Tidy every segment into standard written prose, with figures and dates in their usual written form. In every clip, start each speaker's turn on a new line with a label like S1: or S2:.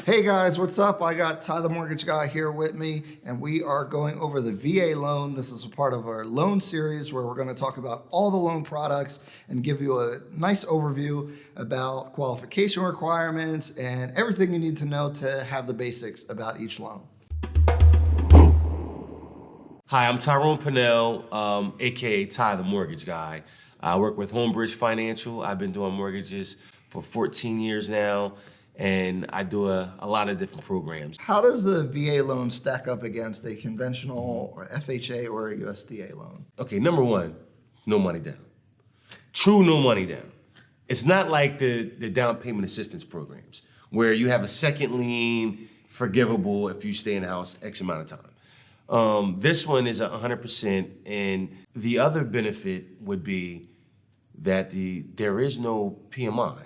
S1: Hey guys, what's up? I got Ty the Mortgage Guy here with me, and we are going over the VA loan. This is a part of our loan series where we're going to talk about all the loan products and give you a nice overview about qualification requirements and everything you need to know to have the basics about each loan.
S2: Hi, I'm Tyrone Pannell, aka Ty the Mortgage Guy. I work with Homebridge Financial. I've been doing mortgages for 14 years now, and I do a lot of different programs.
S1: How does the VA loan stack up against a conventional or FHA or a USDA loan?
S2: Okay, number one, no money down. True no money down. It's not like the down payment assistance programs where you have a second lien, forgivable if you stay in the house X amount of time. This one is 100%, and the other benefit would be that there is no PMI.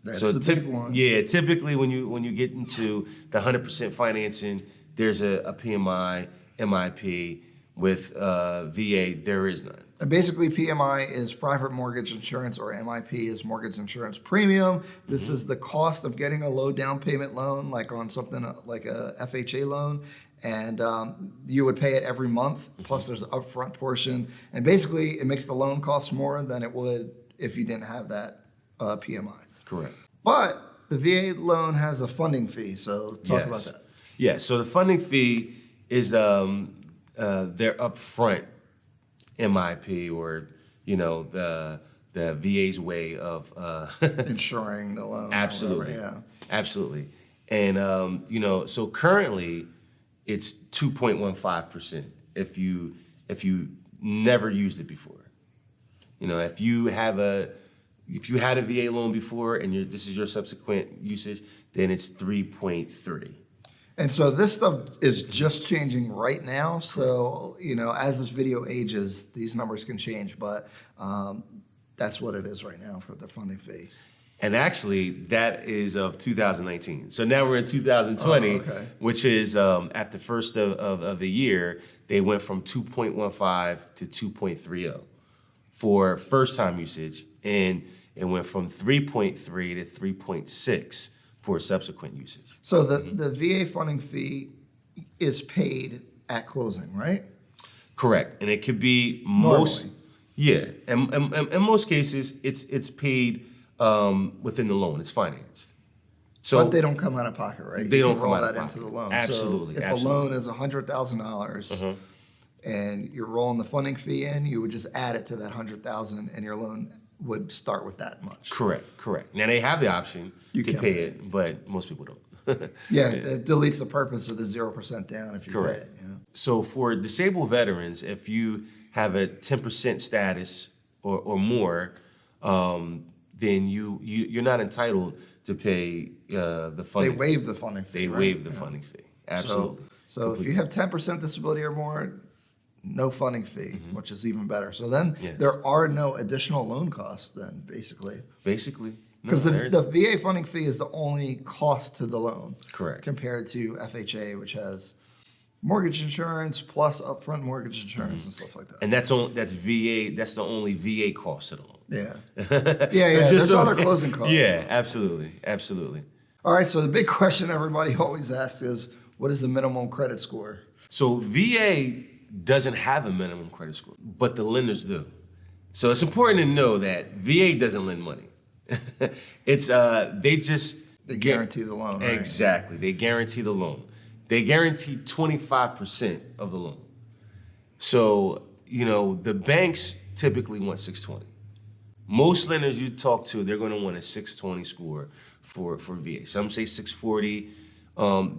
S1: That's
S2: So
S1: the big one.
S2: Yeah, typically when you get into the 100% financing, there's a PMI, MIP. With VA, there is none.
S1: And basically, PMI is private mortgage insurance, or MIP is mortgage insurance premium. This is the cost of getting a low down payment loan, like on something like a FHA loan. And you would pay it every month, plus there's an upfront portion. And basically, it makes the loan cost more than it would if you didn't have that PMI.
S2: Correct.
S1: But the VA loan has a funding fee, so talk about that.
S2: Yeah, so the funding fee is their upfront MIP, or the VA's way of
S1: Insuring the loan.
S2: Absolutely,
S1: Whatever,
S2: absolutely. And so currently it's 2.15% if you never used it before. If you had a VA loan before and this is your subsequent usage, then it's 3.3.
S1: And so this stuff is just changing right now. So, as this video ages, these numbers can change, but that's what it is right now for the funding fee.
S2: And actually, that is of 2019. So now we're in 2020, which is at the first of the year, they went from 2.15 to 2.30 for first-time usage, and it went from 3.3 to 3.6 for subsequent usage.
S1: So the VA funding fee is paid at closing, right?
S2: Correct, and it could be
S1: Normally.
S2: and in most cases, it's paid within the loan. It's financed. So
S1: But they don't come out of pocket, right?
S2: They
S1: You
S2: don't
S1: can
S2: come
S1: roll
S2: out of
S1: that
S2: pocket.
S1: into the loan.
S2: Absolutely,
S1: So if
S2: absolutely.
S1: a loan is $100,000 and you're rolling the funding fee in, you would just add it to that $100,000, and your loan would start with that much.
S2: Correct. Now they have the option to
S1: can
S2: pay
S1: pay
S2: it, but most people don't.
S1: Yeah, it deletes the purpose of the 0% down if you pay
S2: Correct.
S1: it.
S2: So for disabled veterans, if you have a 10% status or more, then you're not entitled to pay the funding.
S1: They waive the funding fee.
S2: They
S1: right?
S2: waive the funding fee. Absolutely.
S1: So if you have 10% disability or more, no funding fee, which is even better. So then there are no additional loan costs then, basically.
S2: Basically.
S1: Because the VA funding fee is the only cost to the loan.
S2: Correct.
S1: Compared to FHA, which has mortgage insurance plus upfront mortgage insurance and stuff like that.
S2: And that's VA. That's the only VA cost of the loan.
S1: Yeah.
S2: So
S1: There's other closing costs.
S2: Yeah, absolutely.
S1: All right, so the big question everybody always asks is, what is the minimum credit score?
S2: So VA doesn't have a minimum credit score, but the lenders do. So it's important to know that VA doesn't lend money. It's
S1: They guarantee the loan, right?
S2: Exactly. They guarantee the loan. They guarantee 25% of the loan. So, the banks typically want 620. Most lenders you talk to, they're going to want a 620 score for VA. Some say 640.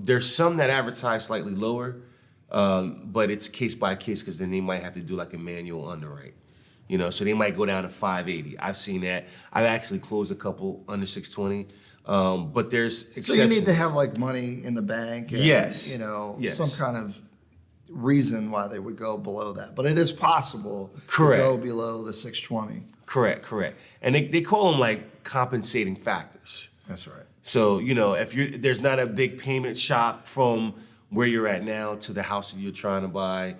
S2: There's some that advertise slightly lower, but it's case by case, because then they might have to do like a manual underwrite. So they might go down to 580. I've seen that. I've actually closed a couple under 620. But there's exceptions.
S1: So you need to have like money in the bank. And,
S2: Yes.
S1: Some kind of reason why they would go below that. But it is possible
S2: Correct.
S1: to go below the 620.
S2: Correct. And they call them like compensating factors.
S1: That's right.
S2: So, if there's not a big payment shock from where you're at now to the house that you're trying to buy,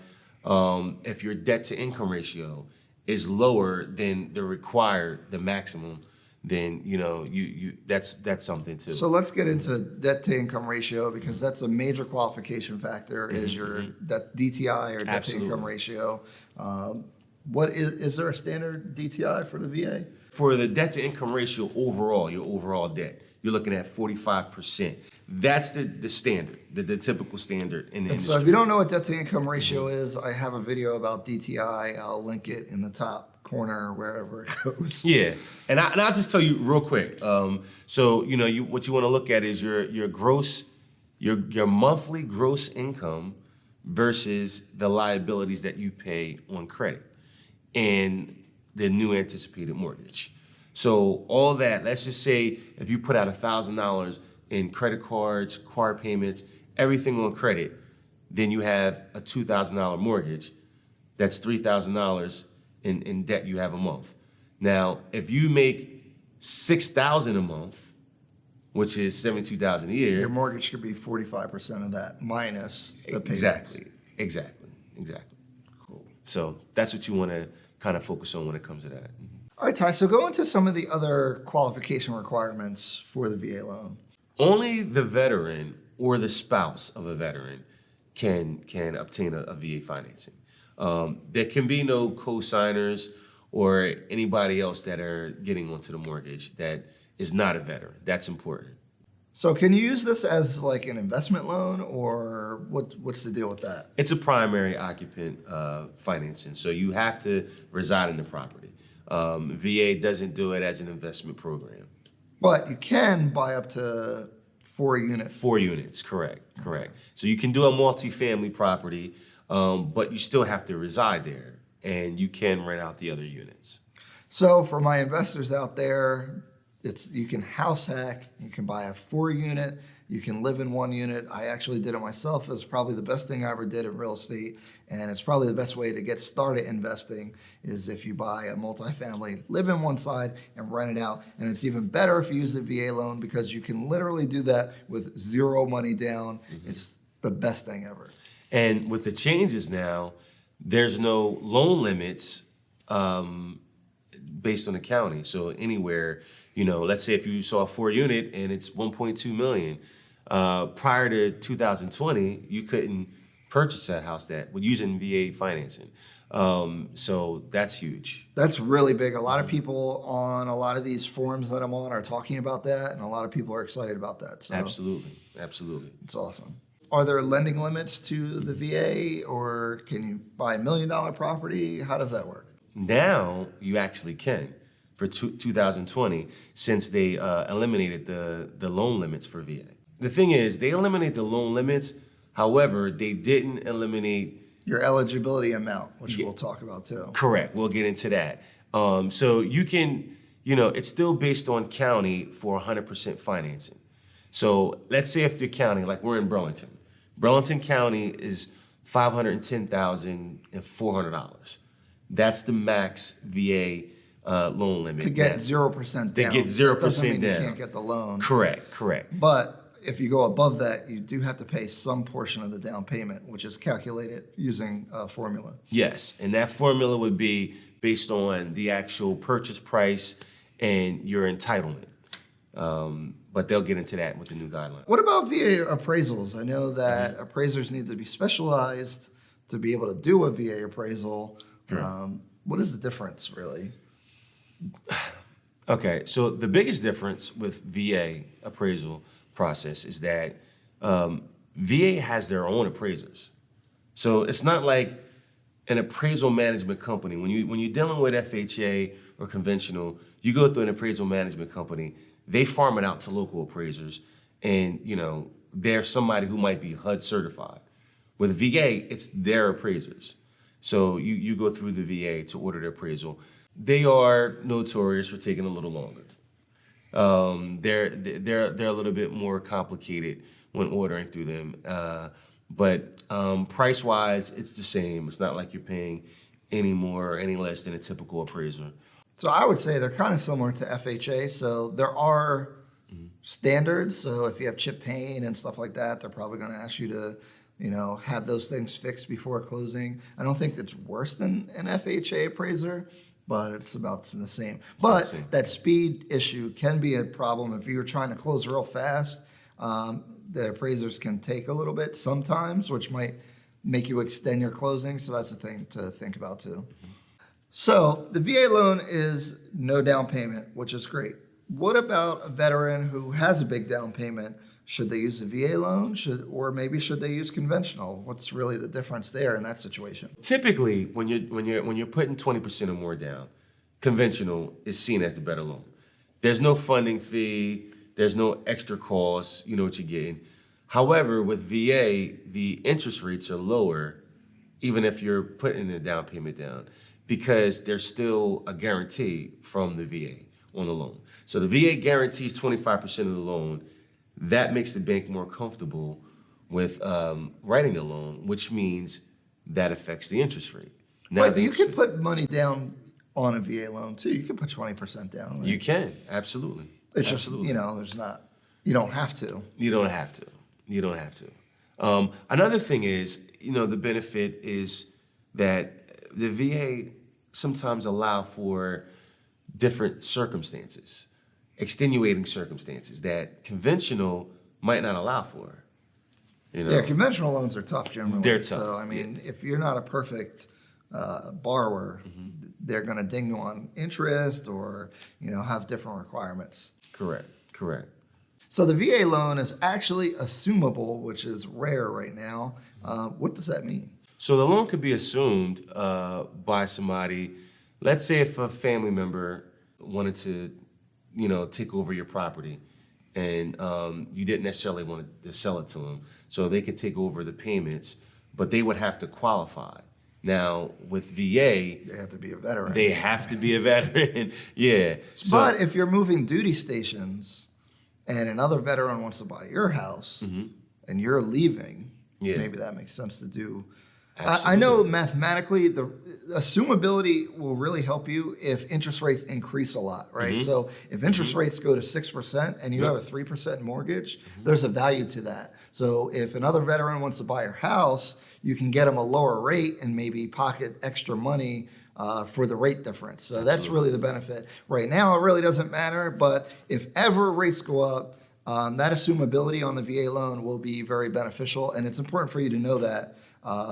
S2: if your debt to income ratio is lower than the maximum, then you that's something too.
S1: So let's get into debt to income ratio, because that's a major qualification factor, is your that DTI or debt to income ratio. What is there a standard DTI for the VA?
S2: For the debt to income ratio overall, your overall debt, you're looking at 45%. That's the standard, the typical standard in the industry.
S1: So if you don't know what debt to income ratio is, I have a video about DTI. I'll link it in the top corner, wherever it goes.
S2: Yeah, and I'll just tell you real quick. So what you want to look at is your gross, your monthly gross income versus the liabilities that you pay on credit and the new anticipated mortgage. So all that, let's just say if you put out $1,000 in credit cards, car payments, everything on credit, then you have a $2,000 mortgage. That's $3,000 in debt you have a month. Now, if you make $6,000 a month, which is $72,000 a year,
S1: Your mortgage could be 45% of that minus the payments.
S2: Exactly.
S1: Cool.
S2: So that's what you want to kind of focus on when it comes to that.
S1: All right, Ty, so go into some of the other qualification requirements for the VA loan.
S2: Only the veteran or the spouse of a veteran can obtain a VA financing. There can be no co-signers or anybody else that are getting onto the mortgage that is not a veteran. That's important.
S1: So can you use this as like an investment loan, or what's the deal with that?
S2: It's a primary occupant financing, so you have to reside in the property. VA doesn't do it as an investment program.
S1: But you can buy up to 4 units.
S2: 4 units, correct. So you can do a multifamily property, but you still have to reside there, and you can rent out the other units.
S1: So for my investors out there, you can house hack, you can buy a 4 unit, you can live in 1 unit. I actually did it myself. It was probably the best thing I ever did in real estate, and it's probably the best way to get started investing is if you buy a multifamily, live in one side and rent it out. And it's even better if you use the VA loan, because you can literally do that with 0 money down. It's the best thing ever.
S2: And with the changes now, there's no loan limits based on the county. So anywhere, let's say if you saw a 4 unit and it's 1.2 million, prior to 2020, you couldn't purchase that house with using VA financing. So that's huge.
S1: That's really big. A lot of people on a lot of these forums that I'm on are talking about that, and a lot of people are excited about that. So
S2: Absolutely.
S1: it's awesome. Are there lending limits to the VA, or can you buy $1 million property? How does that work?
S2: Now you actually can for 2020, since they eliminated the loan limits for VA. The thing is, they eliminated the loan limits. However, they didn't eliminate
S1: Your eligibility amount, which we'll talk about too.
S2: Correct. We'll get into that. So you can, it's still based on county for 100% financing. So let's say if the county, like we're in Burlington County is $510,400. That's the max VA loan limit.
S1: To get 0% down.
S2: To get 0%
S1: That doesn't mean
S2: down.
S1: you can't get the loan.
S2: Correct.
S1: But if you go above that, you do have to pay some portion of the down payment, which is calculated using a formula.
S2: Yes, and that formula would be based on the actual purchase price and your entitlement. But they'll get into that with the new guideline.
S1: What about VA appraisals? I know that appraisers need to be specialized to be able to do a VA appraisal. What is the difference, really?
S2: Okay, so the biggest difference with VA appraisal process is that VA has their own appraisers. So it's not like an appraisal management company. When you're dealing with FHA or conventional, you go through an appraisal management company. They farm it out to local appraisers, and they're somebody who might be HUD certified. With VA, it's their appraisers. So you go through the VA to order their appraisal. They are notorious for taking a little longer. They're a little bit more complicated when ordering through them. But price-wise, it's the same. It's not like you're paying any more or any less than a typical appraiser.
S1: So I would say they're kind of similar to FHA. So there are standards. So if you have chip pain and stuff like that, they're probably going to ask you to, have those things fixed before closing. I don't think it's worse than an FHA appraiser, but it's about the same.
S2: the
S1: But
S2: same.
S1: that speed issue can be a problem if you're trying to close real fast. The appraisers can take a little bit sometimes, which might make you extend your closing. So that's a thing to think about too. So the VA loan is no down payment, which is great. What about a veteran who has a big down payment? Should they use the VA loan? Or maybe should they use conventional? What's really the difference there in that situation?
S2: Typically, when you're putting 20% or more down, conventional is seen as the better loan. There's no funding fee. There's no extra costs. You know what you're getting. However, with VA, the interest rates are lower, even if you're putting the down payment down, because there's still a guarantee from the VA on the loan. So the VA guarantees 25% of the loan. That makes the bank more comfortable with writing the loan, which means that affects the interest rate. Now,
S1: But you can put money down on a VA loan too. You can put 20% down. Right?
S2: You can, absolutely.
S1: It's
S2: absolutely.
S1: just, there's not, you don't have to.
S2: You don't have to. You don't have to. Another thing is, the benefit is that the VA sometimes allow for different circumstances, extenuating circumstances that conventional might not allow for.
S1: Yeah, conventional loans are tough generally.
S2: They're tough.
S1: So, if you're not a perfect borrower, they're going to ding you on interest or, have different requirements.
S2: Correct.
S1: So the VA loan is actually assumable, which is rare right now. What does that mean?
S2: So the loan could be assumed by somebody. Let's say if a family member wanted to, take over your property, and you didn't necessarily want to sell it to them, so they could take over the payments, but they would have to qualify. Now with VA,
S1: They have to be a veteran.
S2: they have to be a veteran. Yeah.
S1: But if you're moving duty stations and another veteran wants to buy your house and you're leaving,
S2: Yeah.
S1: maybe that makes sense to do.
S2: Absolutely.
S1: I know mathematically the assumability will really help you if interest rates increase a lot, right? So if interest rates go to 6% and you have a 3% mortgage, there's a value to that. So if another veteran wants to buy your house, you can get them a lower rate and maybe pocket extra money for the rate difference. So that's really the benefit. Right now, it really doesn't matter, but if ever rates go up, that assumability on the VA loan will be very beneficial, and it's important for you to know that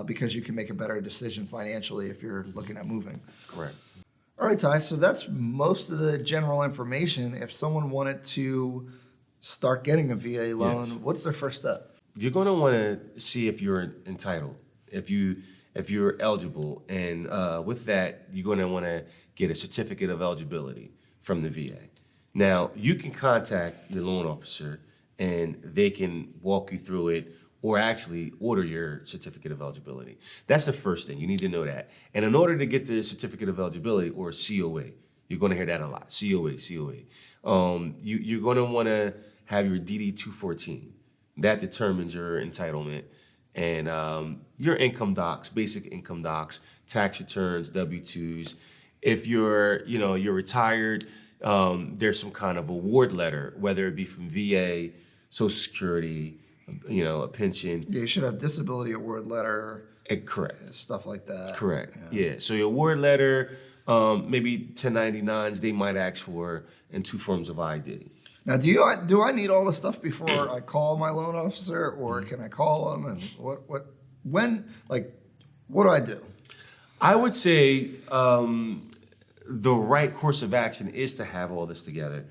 S1: because you can make a better decision financially if you're looking at moving.
S2: Correct.
S1: All right, Ty, so that's most of the general information. If someone wanted to start getting a VA loan,
S2: Yes.
S1: what's their first step?
S2: You're going to want to see if you're entitled, if you're eligible, and with that, you're going to want to get a certificate of eligibility from the VA. Now, you can contact your loan officer, and they can walk you through it, or actually order your certificate of eligibility. That's the first thing. You need to know that. And in order to get the certificate of eligibility, or COA, you're going to hear that a lot. COA. You're going to want to have your DD-214. That determines your entitlement. And your income docs, basic income docs, tax returns, W-2s. If you're retired, there's some kind of award letter, whether it be from VA, Social Security, a pension.
S1: Yeah, you should have disability award letter,
S2: Correct.
S1: stuff like that.
S2: Correct. Yeah. So your award letter, maybe 1099s, they might ask for, and 2 forms of ID.
S1: Now, do I need all the stuff before I call my loan officer, or can I call them? And what do I do?
S2: I would say the right course of action is to have all this together,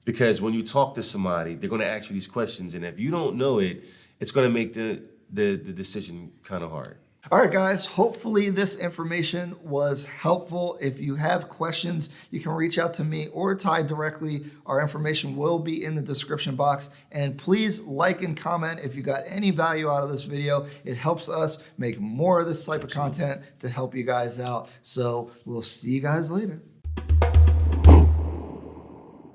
S2: because when you talk to somebody, they're going to ask you these questions, and if you don't know it, it's going to make the decision kind of hard.
S1: All right, guys, hopefully this information was helpful. If you have questions, you can reach out to me or Ty directly. Our information will be in the description box. And please like and comment if you got any value out of this video. It helps us make more of this type of content to help you guys out. So we'll see you guys later.